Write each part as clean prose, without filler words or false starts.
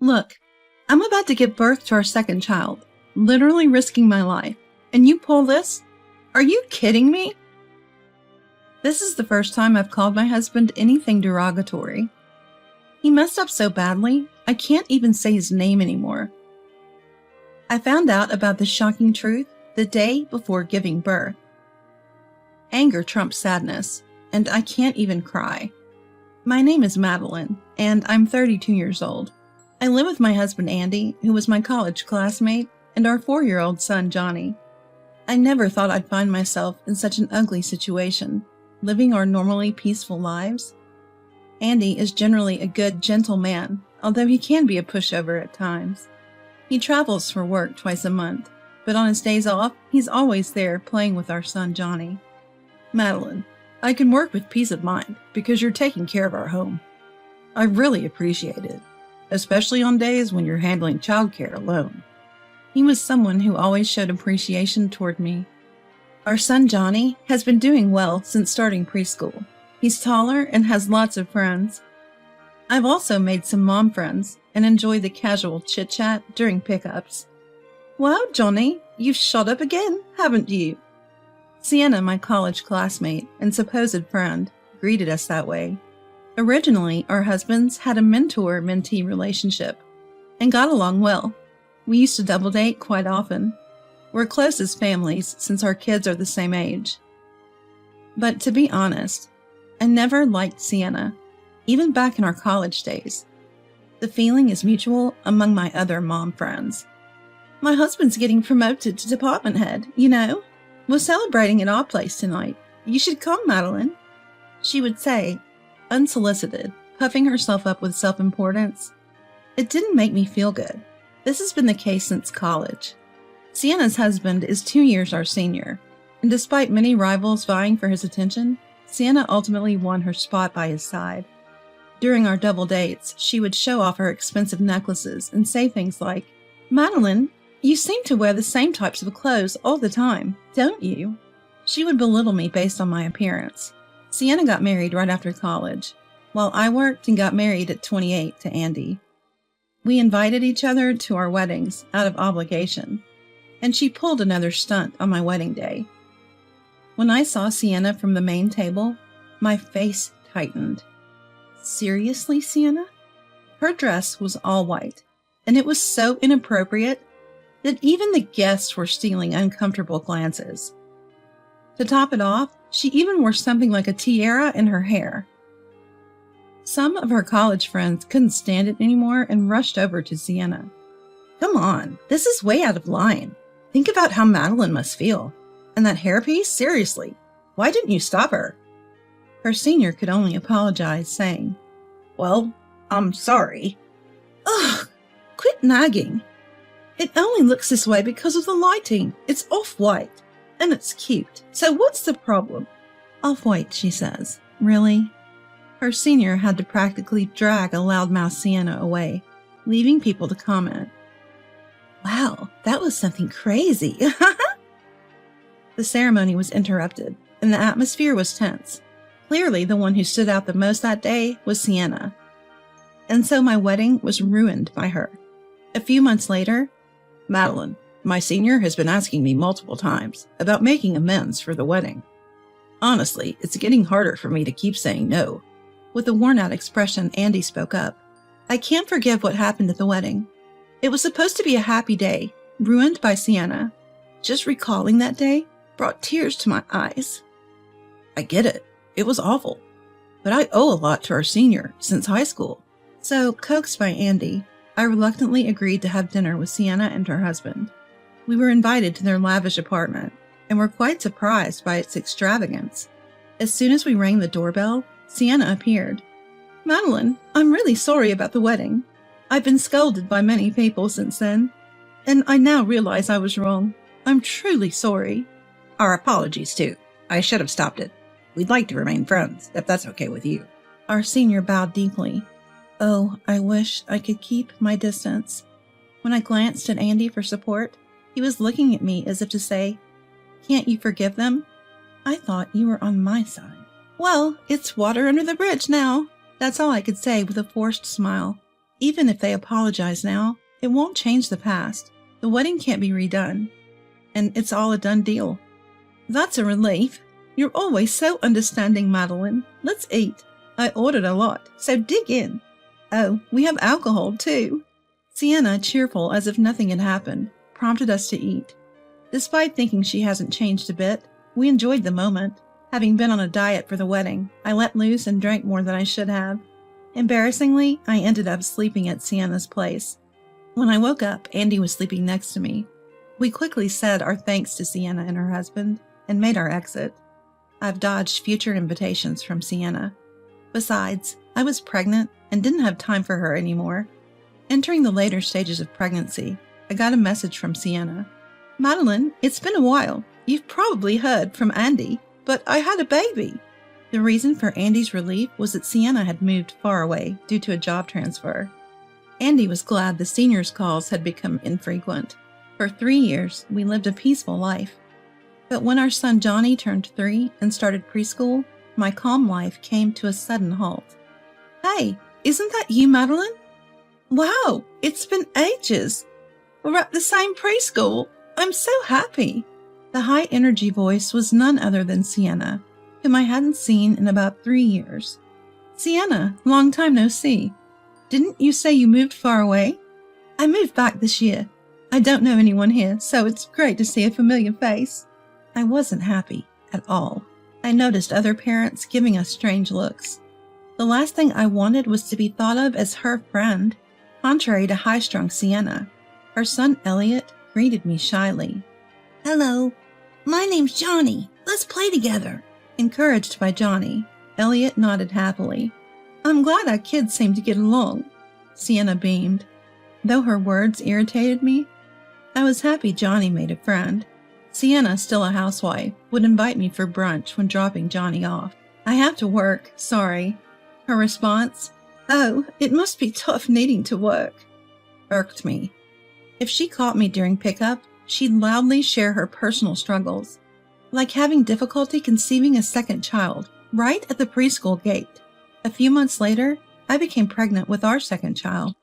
Look, I'm about to give birth to our second child, literally risking my life, and you pull this? Are you kidding me? This is the first time I've called my husband anything derogatory. He messed up so badly, I can't even say his name anymore. I found out about the shocking truth the day before giving birth. Anger trumps sadness, and I can't even cry. My name is Madeline, and I'm 32 years old. I live with my husband Andy, who was my college classmate, and our 4-year-old son Johnny. I never thought I'd find myself in such an ugly situation, living our normally peaceful lives. Andy is generally a good, gentle man, although he can be a pushover at times. He travels for work twice a month, but on his days off, he's always there playing with our son Johnny. Madeline, I can work with peace of mind because you're taking care of our home. I really appreciate it, especially on days when you're handling childcare alone. He was someone who always showed appreciation toward me. Our son Johnny has been doing well since starting preschool. He's taller and has lots of friends. I've also made some mom friends and enjoy the casual chit-chat during pickups. Wow, Johnny, you've shot up again, haven't you? Sienna, my college classmate and supposed friend, greeted us that way. Originally, our husbands had a mentor-mentee relationship and got along well. We used to double date quite often. We're close as families since our kids are the same age. But to be honest, I never liked Sienna, even back in our college days. The feeling is mutual among my other mom friends. My husband's getting promoted to department head, you know. We're celebrating at our place tonight. You should come, Madeline, she would say, unsolicited, puffing herself up with self-importance. It didn't make me feel good. This has been the case since college. Sienna's husband is 2 years our senior, and despite many rivals vying for his attention, Sienna ultimately won her spot by his side. During our double dates, she would show off her expensive necklaces and say things like, Madeline, you seem to wear the same types of clothes all the time, don't you? She would belittle me based on my appearance. Sienna got married right after college, while I worked and got married at 28 to Andy. We invited each other to our weddings out of obligation, and she pulled another stunt on my wedding day. When I saw Sienna from the main table, my face tightened. Seriously, Sienna? Her dress was all white, and it was so inappropriate that even the guests were stealing uncomfortable glances. To top it off, she even wore something like a tiara in her hair. Some of her college friends couldn't stand it anymore and rushed over to Sienna. Come on, this is way out of line. Think about how Madeline must feel. And that hairpiece? Seriously, why didn't you stop her? Her senior could only apologize, saying, Well, I'm sorry. Ugh, quit nagging. It only looks this way because of the lighting. It's off-white, and it's cute. So what's the problem? Off-white, she says. Really? Her senior had to practically drag a loudmouth Sienna away, leaving people to comment. Wow, that was something crazy. The ceremony was interrupted, and the atmosphere was tense. Clearly, the one who stood out the most that day was Sienna. And so my wedding was ruined by her. A few months later, Madeline, my senior, has been asking me multiple times about making amends for the wedding. Honestly, it's getting harder for me to keep saying no. With a worn-out expression, Andy spoke up. I can't forgive what happened at the wedding. It was supposed to be a happy day, ruined by Sienna. Just recalling that day brought tears to my eyes. I get it. It was awful. But I owe a lot to our senior since high school. So, coaxed by Andy, I reluctantly agreed to have dinner with Sienna and her husband. We were invited to their lavish apartment and were quite surprised by its extravagance. As soon as we rang the doorbell, Sienna appeared. Madeline, I'm really sorry about the wedding. I've been scolded by many people since then, and I now realize I was wrong. I'm truly sorry. Our apologies, too. I should have stopped it. We'd like to remain friends, if that's okay with you. Our senior bowed deeply. Oh, I wish I could keep my distance. When I glanced at Andy for support, he was looking at me as if to say, Can't you forgive them? I thought you were on my side. Well, it's water under the bridge now. That's all I could say with a forced smile. Even if they apologize now, it won't change the past. The wedding can't be redone. And it's all a done deal. That's a relief. You're always so understanding, Madeline. Let's eat. I ordered a lot, so dig in. Oh, we have alcohol, too. Sienna, cheerful as if nothing had happened, prompted us to eat. Despite thinking she hasn't changed a bit, we enjoyed the moment. Having been on a diet for the wedding, I let loose and drank more than I should have. Embarrassingly, I ended up sleeping at Sienna's place. When I woke up, Andy was sleeping next to me. We quickly said our thanks to Sienna and her husband and made our exit. I've dodged future invitations from Sienna. Besides, I was pregnant and didn't have time for her anymore. Entering the later stages of pregnancy, I got a message from Sienna. Madeline, it's been a while. You've probably heard from Andy, but I had a baby. The reason for Andy's relief was that Sienna had moved far away due to a job transfer. Andy was glad the seniors' calls had become infrequent. For 3 years, we lived a peaceful life. But when our son Johnny turned 3 and started preschool, my calm life came to a sudden halt. Hey, isn't that you, Madeline? Wow, it's been ages. We're at the same preschool. I'm so happy. The high-energy voice was none other than Sienna, whom I hadn't seen in about 3 years. Sienna, long time no see. Didn't you say you moved far away? I moved back this year. I don't know anyone here, so it's great to see a familiar face. I wasn't happy at all. I noticed other parents giving us strange looks. The last thing I wanted was to be thought of as her friend. Contrary to high-strung Sienna, her son Elliot greeted me shyly. Hello, my name's Johnny. Let's play together. Encouraged by Johnny, Elliot nodded happily. I'm glad our kids seem to get along. Sienna beamed. Though her words irritated me, I was happy Johnny made a friend. Sienna, still a housewife, would invite me for brunch when dropping Johnny off. I have to work, sorry. Her response, oh, it must be tough needing to work, irked me. If she caught me during pickup, she'd loudly share her personal struggles, like having difficulty conceiving a second child right at the preschool gate. A few months later, I became pregnant with our second child.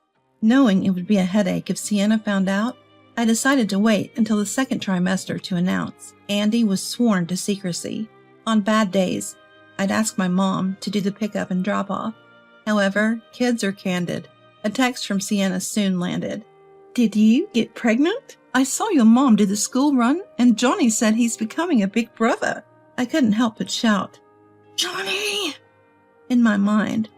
Knowing it would be a headache if Sienna found out, I decided to wait until the second trimester to announce. Andy was sworn to secrecy. On bad days, I'd ask my mom to do the pickup and drop-off. However, kids are candid. A text from Sienna soon landed. Did you get pregnant? I saw your mom do the school run, and Johnny said he's becoming a big brother. I couldn't help but shout, Johnny! In my mind,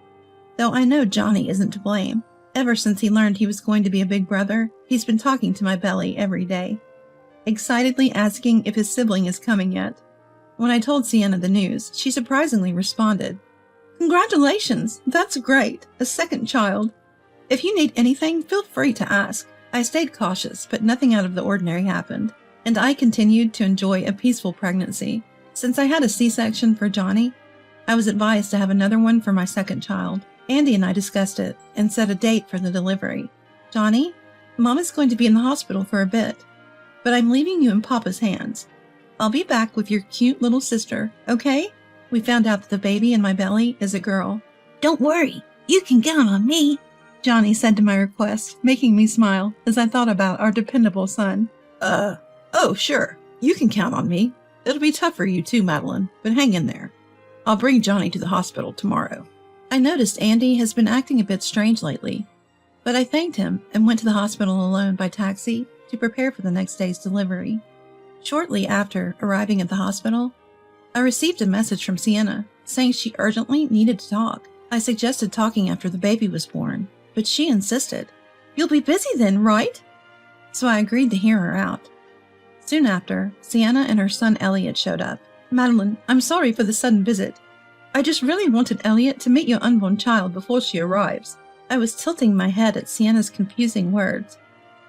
though I know Johnny isn't to blame. Ever since he learned he was going to be a big brother, he's been talking to my belly every day, excitedly asking if his sibling is coming yet. When I told Sienna the news, she surprisingly responded, Congratulations, that's great, a second child. If you need anything, feel free to ask. I stayed cautious, but nothing out of the ordinary happened, and I continued to enjoy a peaceful pregnancy. Since I had a C-section for Johnny, I was advised to have another one for my second child. Andy and I discussed it and set a date for the delivery. Johnny, Mom is going to be in the hospital for a bit, but I'm leaving you in Papa's hands. I'll be back with your cute little sister, okay? We found out that the baby in my belly is a girl. Don't worry, you can count on me, Johnny said to my request, making me smile as I thought about our dependable son. Oh, sure, you can count on me. It'll be tough for you too, Madeline, but hang in there. I'll bring Johnny to the hospital tomorrow. I noticed Andy has been acting a bit strange lately, but I thanked him and went to the hospital alone by taxi to prepare for the next day's delivery. Shortly after arriving at the hospital, I received a message from Sienna saying she urgently needed to talk. I suggested talking after the baby was born, but she insisted. You'll be busy then, right? So I agreed to hear her out. Soon after, Sienna and her son Elliot showed up. Madeline, I'm sorry for the sudden visit. I just really wanted Elliot to meet your unborn child before she arrives. I was tilting my head at Sienna's confusing words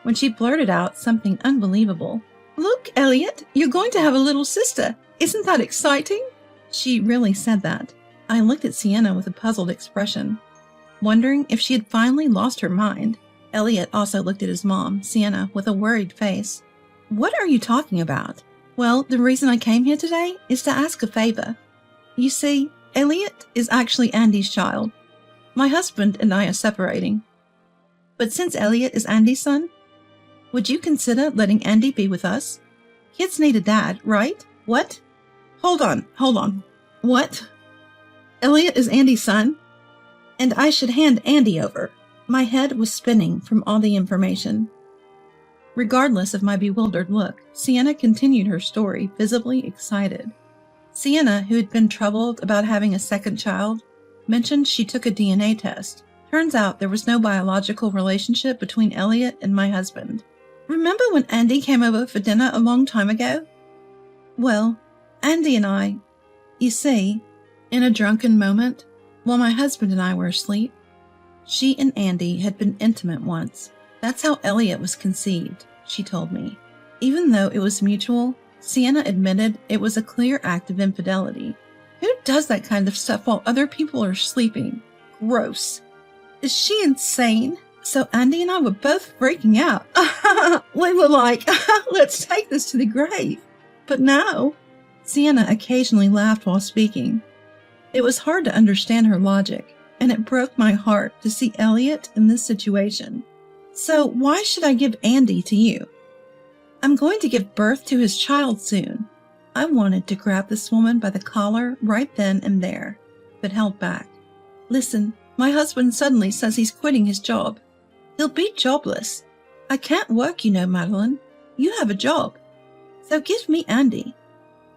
when she blurted out something unbelievable. Look, Elliot, you're going to have a little sister. Isn't that exciting? She really said that. I looked at Sienna with a puzzled expression, wondering if she had finally lost her mind. Elliot also looked at his mom, Sienna, with a worried face. What are you talking about? Well, the reason I came here today is to ask a favor. You see, Elliot is actually Andy's child. My husband and I are separating. But since Elliot is Andy's son, would you consider letting Andy be with us? Kids need a dad, right? What? Hold on. What? Elliot is Andy's son? And I should hand Andy over. My head was spinning from all the information. Regardless of my bewildered look, Sienna continued her story, visibly excited. Sienna, who had been troubled about having a second child, mentioned she took a DNA test. Turns out there was no biological relationship between Elliot and my husband. Remember when Andy came over for dinner a long time ago? Well, Andy and I, you see, in a drunken moment, while my husband and I were asleep, she and Andy had been intimate once. That's how Elliot was conceived, she told me. Even though it was mutual, Sienna admitted it was a clear act of infidelity. Who does that kind of stuff while other people are sleeping? Gross. Is she insane? So Andy and I were both freaking out. We were like, let's take this to the grave. But now, Sienna occasionally laughed while speaking. It was hard to understand her logic, and it broke my heart to see Elliot in this situation. So why should I give Andy to you? I'm going to give birth to his child soon. I wanted to grab this woman by the collar right then and there, but held back. Listen, my husband suddenly says he's quitting his job. He'll be jobless. I can't work, you know, Madeline. You have a job. So give me Andy.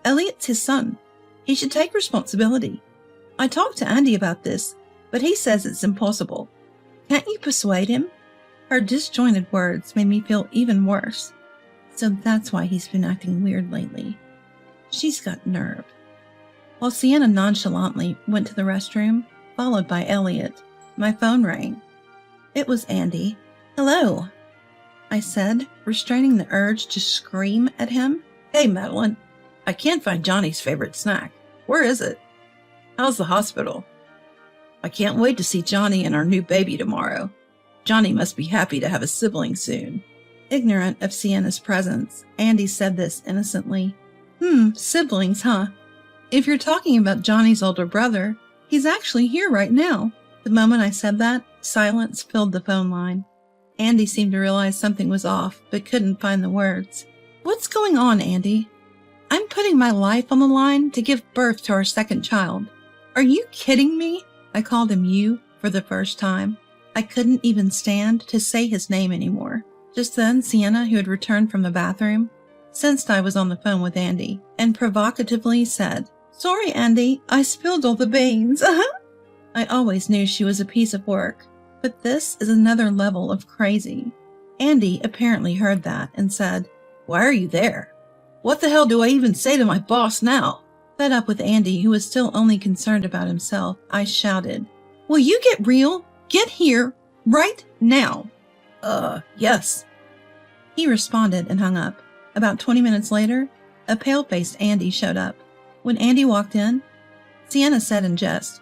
Elliot's his son. He should take responsibility. I talked to Andy about this, but he says it's impossible. Can't you persuade him? Her disjointed words made me feel even worse. So that's why he's been acting weird lately. She's got nerve. While Sienna nonchalantly went to the restroom, followed by Elliot, my phone rang. It was Andy. Hello, I said, restraining the urge to scream at him. Hey, Madeline. I can't find Johnny's favorite snack. Where is it? How's the hospital? I can't wait to see Johnny and our new baby tomorrow. Johnny must be happy to have a sibling soon. Ignorant of Sienna's presence, Andy said this innocently. Siblings, huh? If you're talking about Johnny's older brother, he's actually here right now. The moment I said that, silence filled the phone line. Andy seemed to realize something was off, but couldn't find the words. What's going on, Andy? I'm putting my life on the line to give birth to our second child. Are you kidding me? I called him you for the first time. I couldn't even stand to say his name anymore. Just then, Sienna, who had returned from the bathroom, sensed I was on the phone with Andy, and provocatively said, Sorry, Andy, I spilled all the beans. I always knew she was a piece of work, but this is another level of crazy. Andy apparently heard that and said, Why are you there? What the hell do I even say to my boss now? Fed up with Andy, who was still only concerned about himself, I shouted, Will you get real? Get here right now. Yes. He responded and hung up. About 20 minutes later, a pale-faced Andy showed up. When Andy walked in, Sienna said in jest,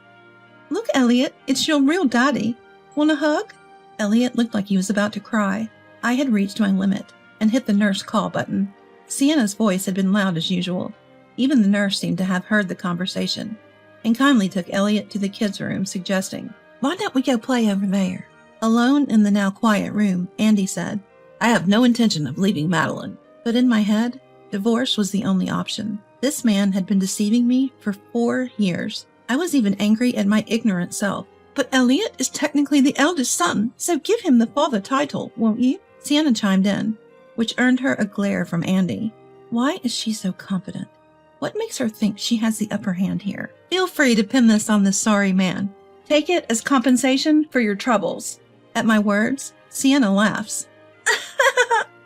Look, Elliot, it's your real daddy. Want a hug? Elliot looked like he was about to cry. I had reached my limit and hit the nurse call button. Sienna's voice had been loud as usual. Even the nurse seemed to have heard the conversation and kindly took Elliot to the kids' room, suggesting, Why don't we go play over there? Alone in the now quiet room, Andy said, I have no intention of leaving Madeline. But in my head, divorce was the only option. This man had been deceiving me for 4 years. I was even angry at my ignorant self. But Elliot is technically the eldest son, so give him the father title, won't you? Sienna chimed in, which earned her a glare from Andy. Why is she so confident? What makes her think she has the upper hand here? Feel free to pin this on this sorry man. Take it as compensation for your troubles. At my words, Sienna laughs.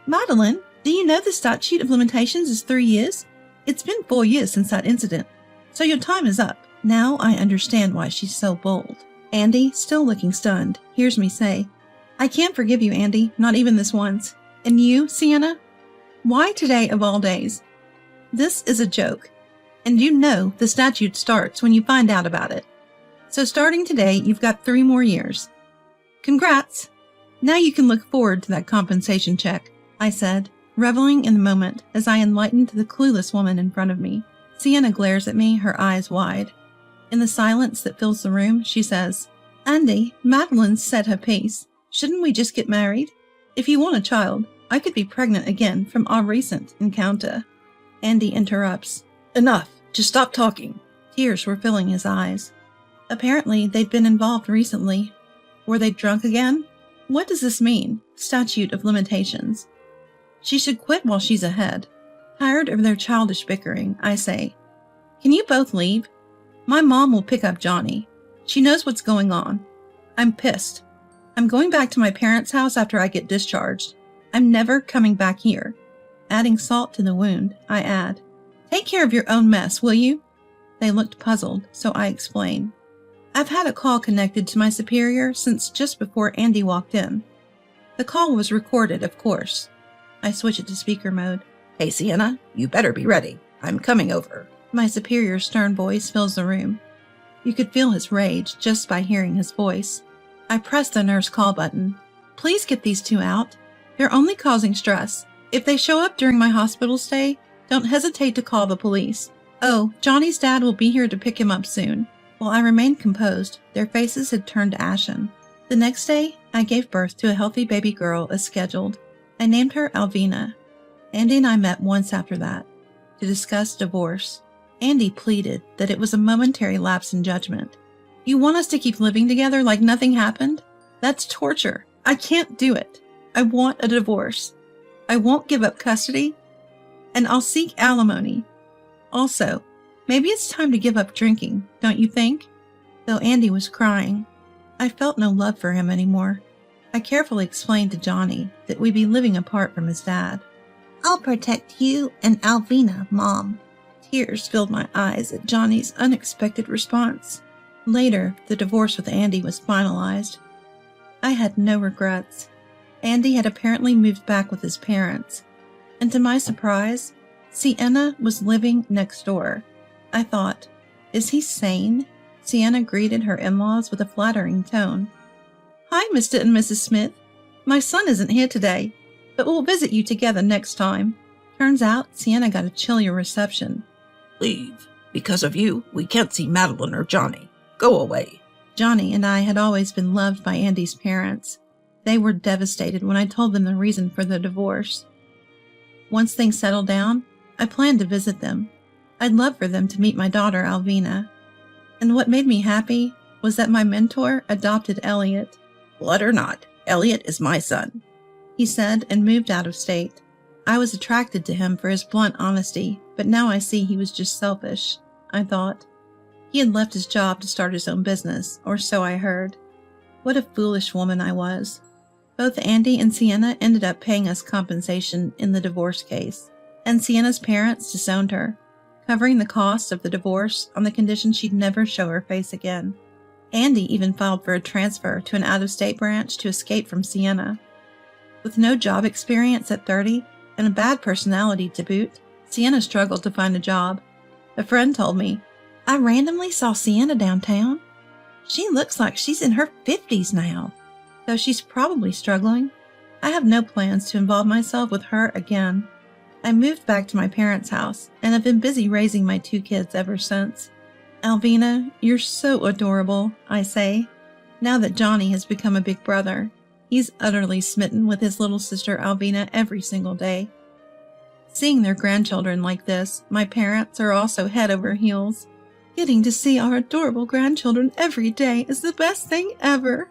Madeline, do you know the statute of limitations is 3 years? It's been 4 years since that incident, so your time is up. Now I understand why she's so bold. Andy, still looking stunned, hears me say, I can't forgive you, Andy, not even this once. And you, Sienna? Why today of all days? This is a joke, and you know the statute starts when you find out about it. So starting today, you've got 3 more years. Congrats! Now you can look forward to that compensation check, I said, reveling in the moment as I enlightened the clueless woman in front of me. Sienna glares at me, her eyes wide. In the silence that fills the room, she says, Andy, Madeline said her piece. Shouldn't we just get married? If you want a child, I could be pregnant again from our recent encounter. Andy interrupts. Enough. Just stop talking. Tears were filling his eyes. Apparently, they'd been involved recently. Were they drunk again? What does this mean? Statute of limitations. She should quit while she's ahead. Tired of their childish bickering, I say, can you both leave? My mom will pick up Johnny. She knows what's going on. I'm pissed. I'm going back to my parents' house after I get discharged. I'm never coming back here. Adding salt to the wound, I add, take care of your own mess, will you? They looked puzzled, so I explain. I've had a call connected to my superior since just before Andy walked in. The call was recorded, of course. I switch it to speaker mode. Hey, Sienna, you better be ready. I'm coming over. My superior's stern voice fills the room. You could feel his rage just by hearing his voice. I press the nurse call button. Please get these two out. They're only causing stress. If they show up during my hospital stay, don't hesitate to call the police. Oh, Johnny's dad will be here to pick him up soon. While I remained composed, their faces had turned ashen. The next day, I gave birth to a healthy baby girl as scheduled. I named her Alvina. Andy and I met once after that to discuss divorce. Andy pleaded that it was a momentary lapse in judgment. You want us to keep living together like nothing happened? That's torture. I can't do it. I want a divorce. I won't give up custody, and I'll seek alimony. Also, maybe it's time to give up drinking, don't you think? Though Andy was crying, I felt no love for him anymore. I carefully explained to Johnny that we'd be living apart from his dad. I'll protect you and Alvina, Mom. Tears filled my eyes at Johnny's unexpected response. Later, the divorce with Andy was finalized. I had no regrets. Andy had apparently moved back with his parents, and to my surprise, Sienna was living next door. I thought, is he sane? Sienna greeted her in-laws with a flattering tone. Hi, Mr. and Mrs. Smith. My son isn't here today, but we'll visit you together next time. Turns out Sienna got a chillier reception. Leave. Because of you, we can't see Madeline or Johnny. Go away. Johnny and I had always been loved by Andy's parents. They were devastated when I told them the reason for the divorce. Once things settled down, I planned to visit them. I'd love for them to meet my daughter, Alvina. And what made me happy was that my mentor adopted Elliot. Blood or not, Elliot is my son, he said, and moved out of state. I was attracted to him for his blunt honesty, but now I see he was just selfish, I thought. He had left his job to start his own business, or so I heard. What a foolish woman I was. Both Andy and Sienna ended up paying us compensation in the divorce case, and Sienna's parents disowned her, covering the cost of the divorce on the condition she'd never show her face again. Andy even filed for a transfer to an out-of-state branch to escape from Sienna. With no job experience at 30 and a bad personality to boot, Sienna struggled to find a job. A friend told me, I randomly saw Sienna downtown. She looks like she's in her 50s now. Though she's probably struggling, I have no plans to involve myself with her again. I moved back to my parents' house and have been busy raising my 2 kids ever since. Alvina, you're so adorable, I say. Now that Johnny has become a big brother, he's utterly smitten with his little sister Alvina every single day. Seeing their grandchildren like this, my parents are also head over heels. Getting to see our adorable grandchildren every day is the best thing ever.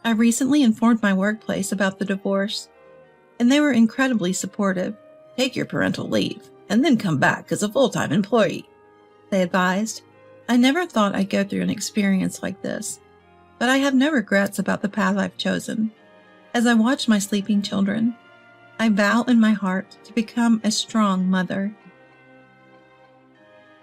I recently informed my workplace about the divorce, and they were incredibly supportive. Take your parental leave, and then come back as a full-time employee, they advised. I never thought I'd go through an experience like this, but I have no regrets about the path I've chosen. As I watch my sleeping children, I vow in my heart to become a strong mother.